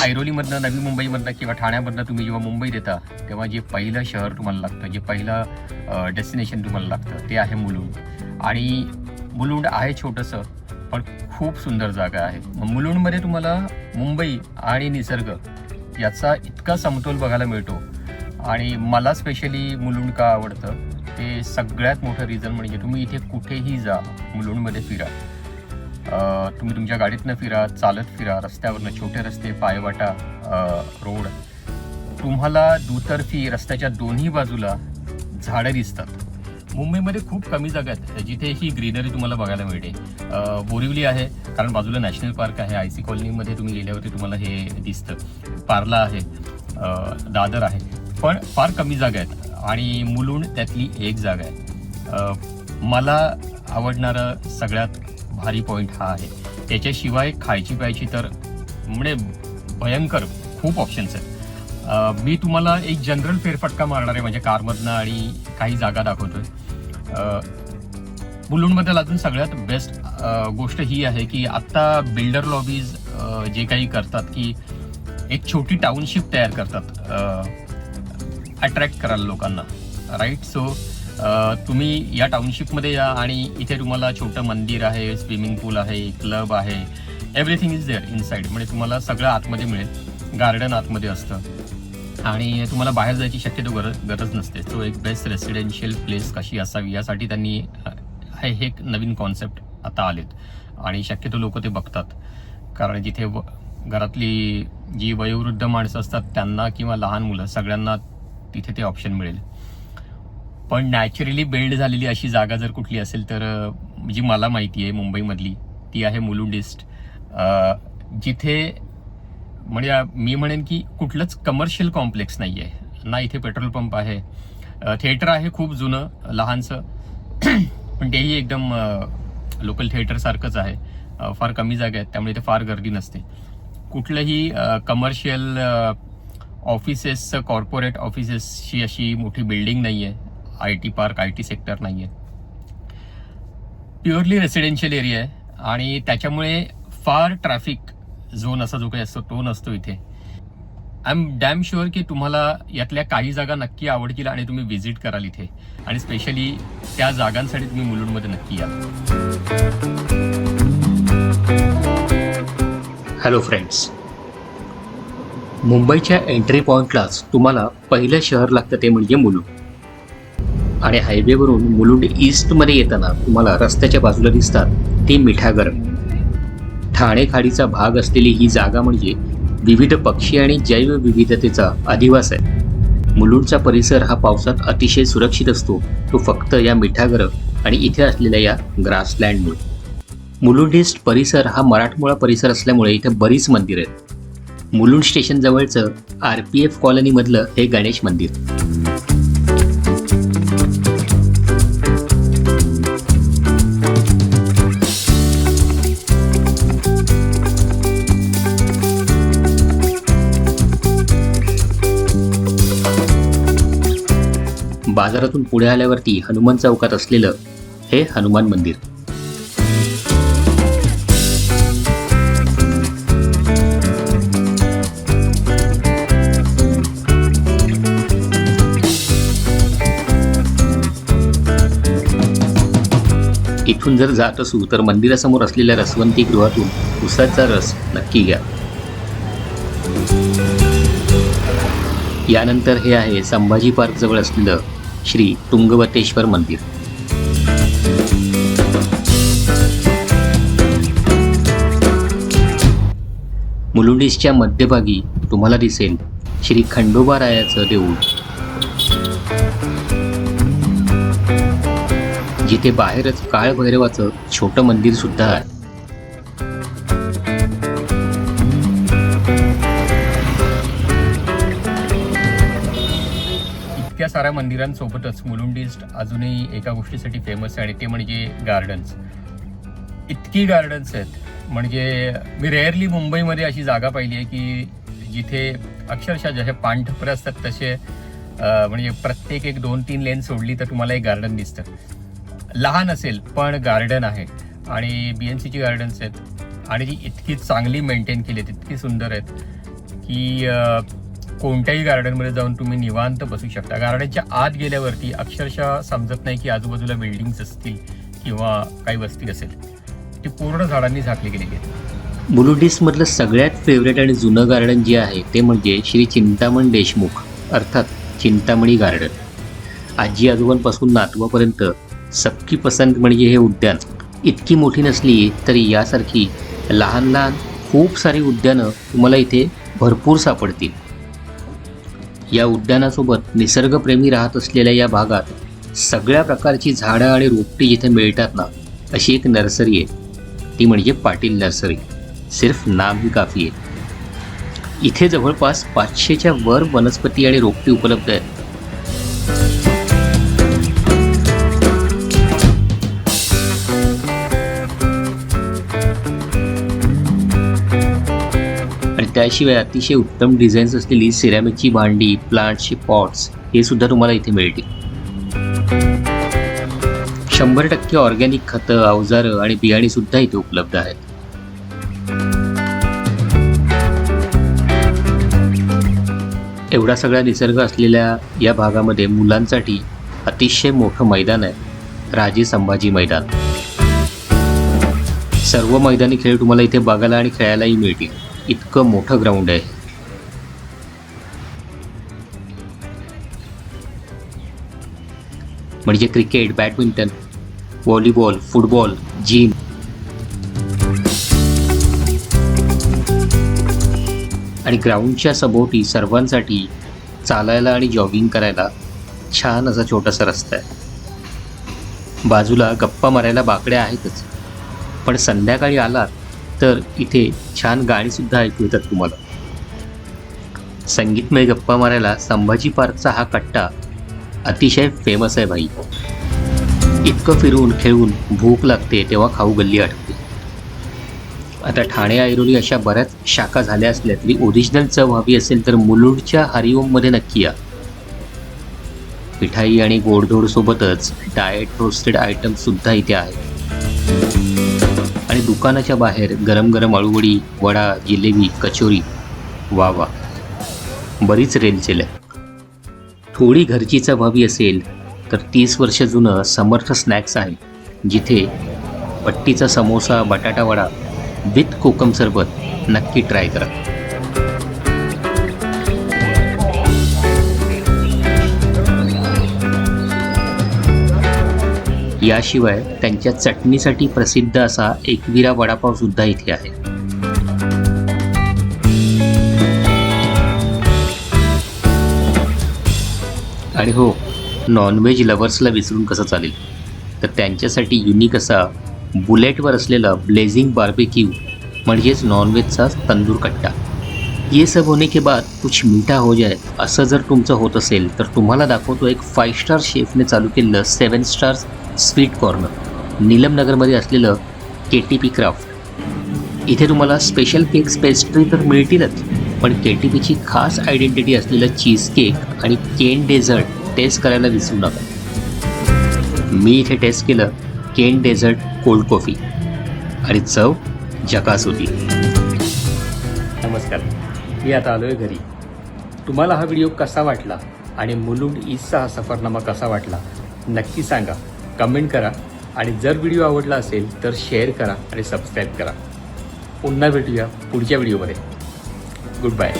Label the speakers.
Speaker 1: ऐरोलीमधनं, नवी मुंबईमधनं किंवा ठाण्यामधनं तुम्ही जेव्हा मुंबईत येता तेव्हा जे पहिलं शहर तुम्हाला लागतं, जे पहिलं डेस्टिनेशन तुम्हाला लागतं ते आहे मुलुंड. आणि मुलुंड आहे छोटंसं पण खूप सुंदर जागा आहे. मुलुंडमध्ये तुम्हाला मुंबई आणि निसर्ग याचा इतका समतोल बघायला मिळतो. आणि मला स्पेशली मुलुंड का आवडतं ते सगळ्यात मोठं रिझन म्हणजे तुम्ही इथे कुठेही जा, मुलुंडमध्ये फिरा, तुम्ही तुमच्या गाडीतनं फिरा, चालत फिरा, रस्त्यावरनं छोटे रस्ते, पायवाटा, रोड, तुम्हाला दुतर्फी रस्त्याच्या दोन्ही बाजूला झाडं दिसतात. मुंबईमध्ये खूप कमी जागा आहेत जिथे ही ग्रीनरी तुम्हाला बघायला मिळते. बोरिवली आहे कारण बाजूला नॅशनल पार्क आहे, IC कॉलनीमध्ये तुम्ही गेल्यावरती तुम्हाला हे दिसतं. पार्ला आहे, दादर आहे, पण फार कमी जागा आहेत आणि मुलुंड त्यातली एक जागा आहे. मला आवडणारं सगळ्यात भारी पॉईंट हा आहे. त्याच्याशिवाय खायची प्यायची तर म्हणजे भयंकर खूप ऑप्शन्स आहेत. मी तुम्हाला एक जनरल फेरफटका मारणार आहे म्हणजे कारमधनं आणि काही जागा दाखवतोय. मुलुंडबद्दल अजून सगळ्यात बेस्ट गोष्ट ही आहे की आत्ता बिल्डर लॉबीज जे काही करतात की एक छोटी टाउनशिप तयार करतात अट्रॅक्ट करायला लोकांना, राईट. सो तुम्ही या टाउनशिपमध्ये या आणि इथे तुम्हाला छोटं मंदिर आहे, स्विमिंग पूल आहे, क्लब आहे, एव्हरीथिंग इज देअर इनसाइड. म्हणजे तुम्हाला सगळं आतमध्ये मिळेल. गार्डन आतमध्ये असतं आणि तुम्हाला बाहेर जायची शक्यतो गरज नसते. तो एक बेस्ट रेसिडेन्शियल प्लेस कशी असावी यासाठी त्यांनी हे एक नवीन कॉन्सेप्ट आता आलेत आणि शक्यतो लोक ते बघतात. कारण जिथे घरातली जी वयोवृद्ध माणसं असतात त्यांना किंवा लहान मुलं सगळ्यांना तिथे ते ऑप्शन मिळेल. पण नॅचरली बिल्ड झालेली अशी जागा जर कुठली असेल तर जी मला माहिती आहे मुंबईमधली ती आहे मुलुंड ईस्ट. जिथे म्हणजे मी म्हणेन की कुठलंच कमर्शियल कॉम्प्लेक्स नाही आहे ना. इथे पेट्रोल पंप आहे, थिएटर आहे खूप जुनं लहानसं पण तेही एकदम लोकल थिएटरसारखंच आहे. फार कमी जागा आहेत त्यामुळे इथे फार गर्दी नसते. कुठलंही कमर्शियल ऑफिसेस, कॉर्पोरेट ऑफिसेसची अशी मोठी बिल्डिंग नाही आहे. IT पार्क, IT सेक्टर नाही आहे. प्युअरली रेसिडेन्शियल एरिया आहे आणि त्याच्यामुळे फार ट्रॅफिक झोन असा जो काही असतो तो नसतो इथे. आय एम डॅम शुअर की तुम्हाला यातल्या काही जागा नक्की आवडतील आणि तुम्ही व्हिजिट कराल इथे. आणि स्पेशली त्या जागांसाठी तुम्ही मुलुंडमध्ये नक्की या.
Speaker 2: हॅलो फ्रेंड्स, मुंबईच्या एंट्री पॉईंटलाच तुम्हाला पहिलं शहर लागतं ते म्हणजे मुलुंड. आणि हायवेवरून मुलुंड ईस्टमध्ये येताना तुम्हाला रस्त्याच्या बाजूला दिसतात ते मिठागरम. ठाणे खाडीचा भाग असलेली ही जागा म्हणजे विविध पक्षी आणि जैवविविधतेचा अधिवास आहे. मुलुंडचा परिसर हा पावसात अतिशय सुरक्षित असतो, तो फक्त या मिठागरम आणि इथे असलेल्या या ग्रासलँडमुळे. मुलुंड ईस्ट परिसर हा मराठमोळा परिसर असल्यामुळे इथे बरीच मंदिरं आहेत. मुलुंड स्टेशन जवळचं RPF कॉलनीमधलं हे गणेश मंदिर. बाजारातून पुढे आल्यावरती हनुमान चौकात असलेलं हे हनुमान मंदिर. इथून जर जात असू तर मंदिरासमोर असलेल्या रसवंती गृहातून उसाचा रस नक्की घ्या. यानंतर हे आहे संभाजी पार्क जवळ असलेलं श्री तुंगवतेश्वर मंदिर. मुलुंड ईस्टच्या मध्यभागी तुम्हाला दिसेल श्री खंडोबारायाचं देऊळ, जिथे बाहेरच काळभैरवाचं छोटं मंदिर सुद्धा आहे.
Speaker 1: इतक्या साऱ्या मंदिरांसोबतच मुलुंड ईस्ट अजूनही एका गोष्टीसाठी फेमस आहे आणि ते म्हणजे गार्डन्स. इतकी गार्डन्स आहेत म्हणजे मी रेअरली मुंबईमध्ये अशी जागा पाहिली आहे की जिथे अक्षरशः जसे पाणठपरे असतात तसे म्हणजे प्रत्येक एक 2-3 लेन सोडली तर तुम्हाला एक गार्डन दिसतं. लहान असेल पण गार्डन आहे आणि BMCची गार्डन्स आहेत आणि जी इतकी चांगली मेंटेन केली आहेत, इतकी सुंदर आहेत की कोणत्याही गार्डनमध्ये जाऊन तुम्ही निवांत बसू शकता. गार्डनच्या आत गेल्यावरती अक्षरशः समजत नाही की आजूबाजूला बिल्डिंग्स असतील किंवा काही वस्ती असेल. ती पूर्ण झाडांनी झाकली गेलेली आहे.
Speaker 2: मुलुंड ईस्टमधलं सगळ्यात फेवरेट आणि जुनं गार्डन जे आहे ते म्हणजे श्री चिंतामण देशमुख अर्थात चिंतामणी गार्डन. आजी आजोबांपासून नातवापर्यंत सबकी पसंत म्हणजे हे उद्यान. इतकी मोठी नसली तरी यासारखी लहान लहान खूप सारी उद्यानं तुम्हाला इथे भरपूर सापडतील. या उद्यानासोबत निसर्गप्रेमी राहत असलेल्या या भागात सगळ्या प्रकारची झाडं आणि रोपटी जिथे मिळतात ना, अशी एक नर्सरी आहे. ती म्हणजे पाटील नर्सरी. सिर्फ नाम ही काफी आहे. इथे जवळपास 500च्या वर वनस्पती आणि रोपटी उपलब्ध आहेत. आणि त्याशिवाय अतिशय उत्तम डिझाईन्स असलेली सिरॅमिकची भांडी, प्लांट्सची पॉट्स हे सुद्धा तुम्हाला इथे मिळतील. 100% ऑर्गॅनिक खतं, अवजारं आणि बियाणी सुद्धा इथे उपलब्ध आहेत. एवढा सगळा निसर्ग असलेल्या या भागामध्ये मुलांसाठी अतिशय मोठं मैदान आहे, राजे संभाजी मैदान. सर्व मैदानी खेळ तुम्हाला इथे बघायला आणि खेळायलाही मिळतील. इतकं मोठं ग्राउंड आहे. म्हणजे cricket, badminton, volleyball, football, gym. आणि ग्राउंडच्या सभोवती सर्वांसाठी चालायला आणि जॉगिंग करायला छान असा छोटासा रस्ता आहे. बाजूला गप्पा मारायला बाकड्या आहेतच, पण संध्याकाळी आलात तर इथे छान गाणीसुद्धा ऐकू येतात तुम्हाला. संगीतमय गप्पा मारायला संभाजी पार्कचा हा कट्टा अतिशय फेमस आहे भाई. इतकं फिरून खेळून भूक लागते तेव्हा खाऊ गल्ली आठवते. आता ठाणे, ऐरोली अशा बऱ्याच शाखा झाल्या असल्या तरी ओरिजिनल चव हवी असेल तर मुलुंडच्या हरिओममध्ये नक्की या. मिठाई आणि गोडधोड सोबतच डाएट रोस्टेड आयटम सुद्धा इथे आहेत. आणि दुकानाच्या बाहेर गरम गरम अळूवडी, वडा, जिलेबी, कचोरी. वा वा, बरीच रेलचेल आहे. थोडी घरची चव हवी असेल तर 30 वर्ष जुनं समर्थ स्नॅक्स आहे, जिथे पट्टीचा समोसा, बटाटा वडा विथ कोकम सरबत नक्की ट्राय करा. याशिवाय त्यांच्या चटणीसाठी प्रसिद्ध असा एकविरा वडापाव सुद्धा इथे आहे. आणि हो, नॉनव्हेज लवर्सला विसरून कसं चालेल, तर त्यांच्यासाठी युनिक असा बुलेटवर असलेला ब्लेझिंग बार्बेक्यू म्हणजेच नॉनव्हेजचा तंदूर कट्टा. ये सब होने के बाद कुछ मीठा हो जाए असं जर तुमचं होत असेल तर तुम्हाला दाखवतो एक 5 स्टार शेफने चालू केलेलं 7 स्टार्स स्वीट कॉर्नर नीलमनगरमध्ये असलेलं KTP क्राफ्ट. इथे तुम्हाला स्पेशल केक्स, पेस्ट्री तर मिळतीलच, पण KTPची खास आयडेंटिटी असलेलं चीज केक आणि केन डेझर्ट टेस्ट करायला विसरू नका. मी इथे टेस्ट केलं केन डेझर्ट कोल्ड कॉफी आणि चव झकास होती.
Speaker 1: नमस्कार, मी आता आलो आहे घरी. तुम्हाला हा व्हिडिओ कसा वाटला आणि मुलुंड ईस्टचा हा सफरनामा कसा वाटला नक्की सांगा, कमेंट करा. आणि जर व्हिडिओ आवडला असेल तर शेअर करा आणि सबस्क्राईब करा. पुन्हा भेटूया पुढच्या व्हिडिओमध्ये. Good bye.